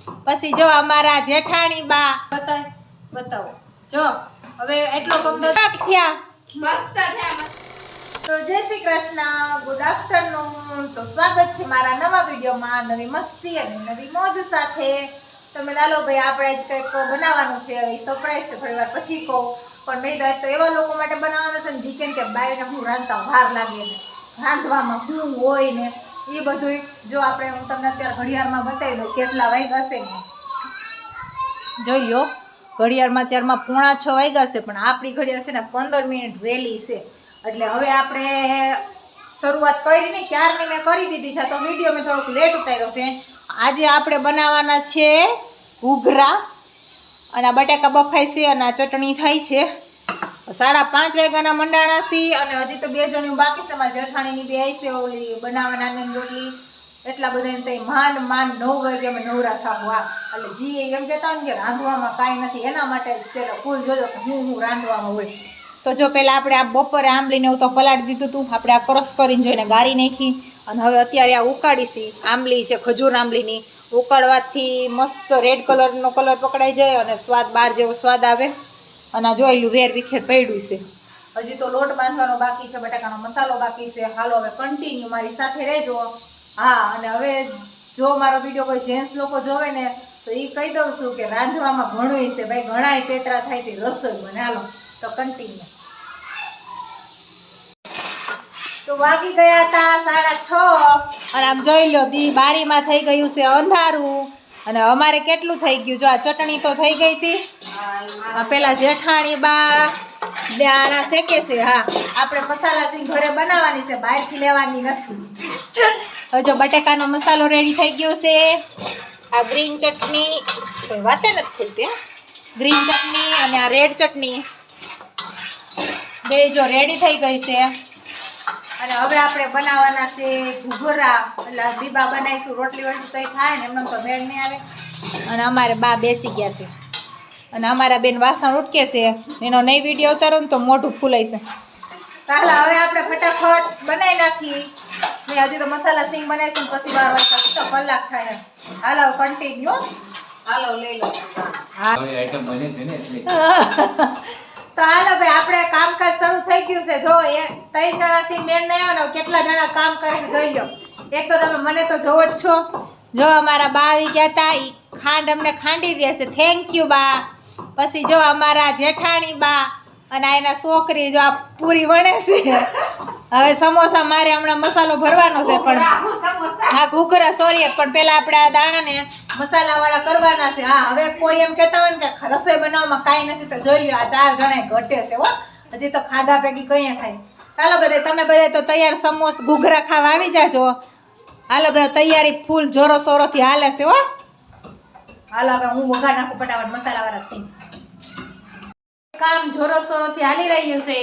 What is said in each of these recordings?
પછી જો અમારા જેઠાણી બા બતાવો જો હવે એટલો ગમતો થયા મસ્ત થયા તો જય શ્રી કૃષ્ણ ગુડ આફ્ટરનૂન તો સ્વાગત છે મારા નવા વિડીયોમાં નવી મસ્તી અને નવી મોજ સાથે તમે લાલો ભાઈ આપણે જ કંઈક બનાવવાનું છે હવે સરપ્રાઈઝ છે થોડી વાર પછી કહું પણ મેં તો એવા લોકો માટે બનાવવાનું છે ને જીકેન કે બાયને હું રાંધતા વાર લાગે ને રાંધવામાં શું હોય ને એ બધું જો આપણે હું તમને અત્યારે ઘડિયાળમાં બતાવી દઉં કેટલા વાગ્યા હશે ને જોઈ લો ઘડિયાળમાં ત્યારમાં 5:45 વાગ્યા છે પણ આપણી ઘડિયાળ છે ને 15 મિનિટ વહેલી છે એટલે હવે આપણે શરૂઆત કરી ને ક્યારની મેં કરી દીધી છે તો વિડીયો મેં થોડોક લેટ ઉતાર્યો છે આજે આપણે બનાવવાના છે ઘૂઘરા અને બટાકા બફાય છે અને ચટણી થાય છે 5:30 વાગ્યાના મંડાણા છે અને હજી તો 2 જણની બાકી છે મારા જેઠાણીની બે આવી છે ઓલી બનાવવાના ને રોટલી એટલા બધા તઈ માંડ 9 વાગે અમે નવરા થાવ એટલે જી એમ કહેતા ને કે રાંધવામાં કાંઈ નથી એના માટે પેલા ફૂલ જોજો કે હું રાંધવામાં હોય તો જો પહેલાં આપણે આ બપોરે આંબલીને એવું તો પલાળી દીધું હતું આપણે આ ક્રશ કરીને જોઈને ગાળી નાખી અને હવે અત્યારે આ ઉકાળી છે આંબલી છે ખજૂર આંબલીની ઉકાળવાથી મસ્ત રેડ કલરનો કલર પકડાઈ જાય અને સ્વાદ બહાર જેવો સ્વાદ આવે અને આ જોયેલું વેર વિખેર પડ્યું છે હજી તો લોટ બાંધવાનો બાકી છે બટાકાનો મસાલો બાકી છે હાલો હવે કન્ટિન્યુ મારી સાથે રહેજો હા અને હવે જો મારો વિડીયો કોઈ જેન્ટ્સ લોકો જોવે ને તો એ કહી દઉં છું કે રાંધવામાં ઘણું છે ભાઈ ઘણાય પેતરા થાય તે રસોઈ બને હાલો તો કન્ટિન્યુ તો વાગી ગયા હતા 6:30 અને આમ જોઈ લો દી બારીમાં થઈ ગયું છે અંધારું અને અમારે કેટલું થઈ ગયું જો આ ચટણી તો થઈ ગઈ હતી પેલા જેઠાણી બા દાણા શેકે છે હા આપણે મસાલા સિંગ ઘરે બનાવવાની છે બહારથી લેવાની નથી હવે જો બટાકાનો મસાલો રેડી થઈ ગયો છે આ ગ્રીન ચટણી કોઈ વાતે નથી થઈ ગ્રીન ચટણી અને આ રેડ ચટણી બે જો રેડી થઈ ગઈ છે અને હવે આપણે બનાવવાના છે ઘૂઘરા એટલે દીબા બનાવીશું રોટલી વળતી કંઈ થાય ને એમને તો મેળ નહીં આવે અને અમારે બા બેસી ગયા છે અને અમારા બેન વાસણ ઉટકે છે એનો નહીં વિડીયો ઉતારો ને તો મોઢું ફૂલાય છે ચાલો હવે આપણે ફટાફટ બનાવી નાખી મેં હજી તો મસાલા સિંગ બનાવીશું પછી 12 વાગ્યા તો કલાક થાય હાલો કન્ટિન્યુ હાલો લઈ લો હા આઈટમ બને છે ને એટલે તો હાલો ભાઈ આપણે કામકાજ શરૂ થઈ ગયું છે જો 3 જણાથી મેળ નહીં આવે ને કેટલા જણા કામ કરે છે જોઈ લો એક તો તમે મને તો જોવો જ છો જો અમારા બા આવી ગયા હતા એ ખાંડ અમને ખાંડી દે છે થેન્ક યુ બા પછી જો અમારા જેઠાણી બા અને એના છોકરી જો આ પૂરી વણે છે હવે સમોસા મારે હમણાં મસાલો ભરવાનો છે પણ હા ઘૂઘરા સોરી પણ પેલા આપણે આ દાણાને મસાલાવાળા કરવાના છે હા હવે કોઈ એમ કહેતા હોય ને કે રસોઈ બનાવવામાં કાંઈ નથી તો જોઈ લો આ 4 જણા ઘટે છે હો હજી તો ખાધા ભેગી કઈ થાય ચાલો બધે તમે બધે તો તૈયાર સમોસ ઘૂઘરા ખાવા આવી જાજો હાલો બધા તૈયારી ફૂલ જોરો સોરોથી હાલે છે હો હાલો હવે હું વઘાર નાખું ફટાફટ મસાલાવાળા સિંગ કામ જોરો સોરોથી હાલી રહ્યું છે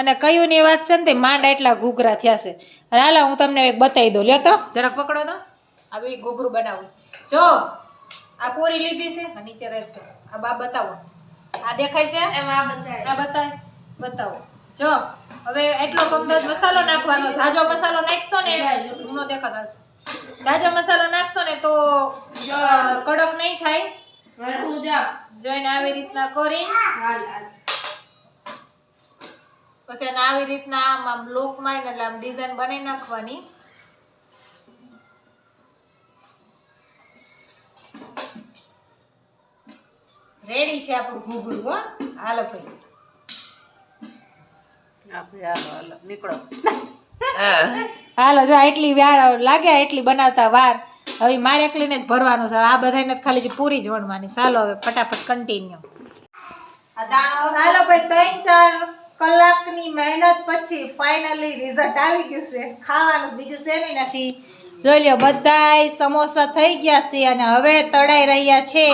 અને કયું ની વાત છે ને તે માંડા એટલા ઘૂઘરા થયા છે અને હાલો હું તમને એક બતાવી દઉં લ્યો તો જરાક પકડો તો આ બી ઘૂઘરું બનાવું જો આ પૂરી લીધી છે નીચે રાખજો આ બા બતાવો આ દેખાય છે એમાં આ બતાવો જો હવે એટલો ગમતો મસાલો નાખવાનો જાજો મસાલો નાખશો ને ઊનો દેખાતો જાજો મસાલો નાખશો ને તો કડક નહીં થાય જોઈને આવી રીતના કરી પછી એને આવી રીતના આમ લોક મારીને એટલે આમ ડિઝાઇન બનાવી નાખવાની રેડી છે આપણું ઘૂઘરું હો હાલો ભાઈ નીકળો હાલો જો એટલી વાર લાગે એટલી બનાવતા વાર હવે મારે એકલીને જ ભરવાનું છે આ બધાને ખાલી પૂરી જ વણવાની ચાલો હવે ફટાફટ કન્ટિન્યુ હાલો ભાઈ 3-4 કલાકની મહેનત પછી ફાઇનલી રિઝલ્ટ આવી ગયું છે ખાવાનું બીજું છે નહીં નથી જોઈ લો બધાય સમોસા થઈ ગયા છે અને હવે તળાઈ રહ્યા છે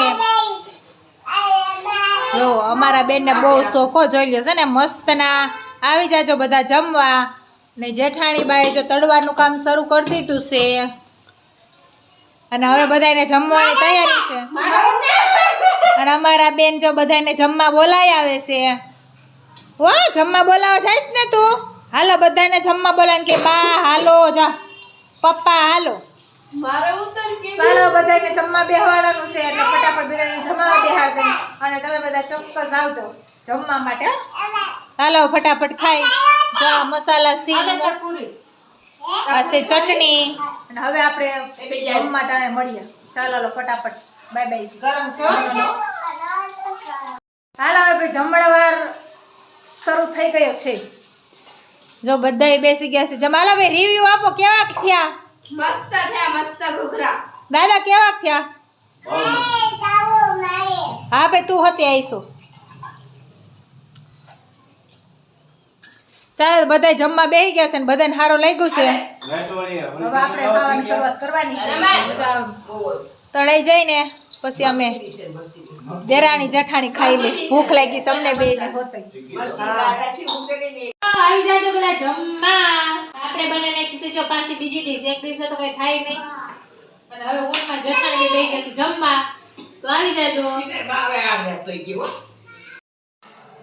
જો અમારા બેનને બહુ શોખો જોઈ લ્યો છે ને મસ્તના આવી જાજો બધા જમવા ને જેઠાણી બાએ જો તળવાનું કામ શરૂ કરી દીધું છે અને હવે બધાને જમવાની તૈયારી છે અને અમારા બેન જો બધાને જમવા બોલાય આવે છે વાહ જમવા બોલાવા જઈશ ને તું હાલો બધાને જમવા બોલાવે કે બા હાલો જા પપ્પા હાલો ચાલો બધાને જમવા બેહવાડાનું છે એટલે ફટાફટ બધાને જમવા બેહાડ દે અને તમે બધા ચોક્કસ આવજો જમવા માટે હો. ચાલો ફટાફટ ખાઈ જો આ મસાલા સીંગ આ છે ચટણી અને હવે આપણે જમવા ટાણે મળીએ. ચાલો ફટાફટ બાય બાય. હાલો હવે જમણવાર શરૂ થઈ ગયો છે. જો બધાય બેસી ગયા છે. જમાલો ભાઈ રિવ્યુ આપો કેવા થયા? મસ્ત થયા, મસ્ત ઘૂઘરા. દાદા કેવા થયા? હા ભાઈ તું હતી આવીશું. ચાલો બધાય જમવા બેસી ગયા છે ને બધાને સારું લાગ્યું છે. હવે આપણે ખાવાની શરૂઆત કરવાની છે. તળાઈ જઈને પછી અમે દેરાણી જેઠાણી ખાઈ લે. ભૂખ લાગી છે અમને બેયને હોતે. આવી જાજો બધા જમવા. આપણે બને નાખી છે જો પાછી બીજી ડીશ. એક ડીશ તો કઈ થાય નહીં. અને હવે ઊંટમાં જેઠાણી બેસી ગયા છે જમવા. તો આવી જાજો.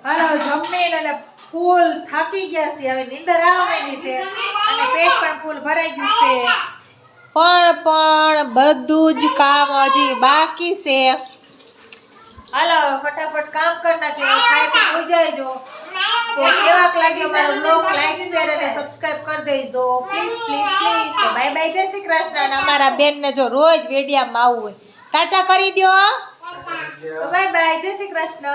હાલો જમીને એટલે ફૂલ થાકી ગયા છે. હવે નીંદર આવવા માંડી છે અને પેટ પણ ફૂલ ભરાઈ ગયું છે. પણ બધું જ કામ હજી બાકી છે. હાલો ફટાફટ કામ કર નાખીએ. ખાઈ પી હોઈ જાય જો. તો કેવાક લાગ્યો મારો બ્લોગ લાઈક શેર અને સબસ્ક્રાઇબ કરી દેજો પ્લીઝ પ્લીઝ પ્લીઝ. તો બાય બાય જય શ્રી કૃષ્ણ. અને અમારા બેન ને જો રોજ વેડિયામાં આવવું હોય ટાટા કરી દો. તો બાય બાય જય શ્રી કૃષ્ણ.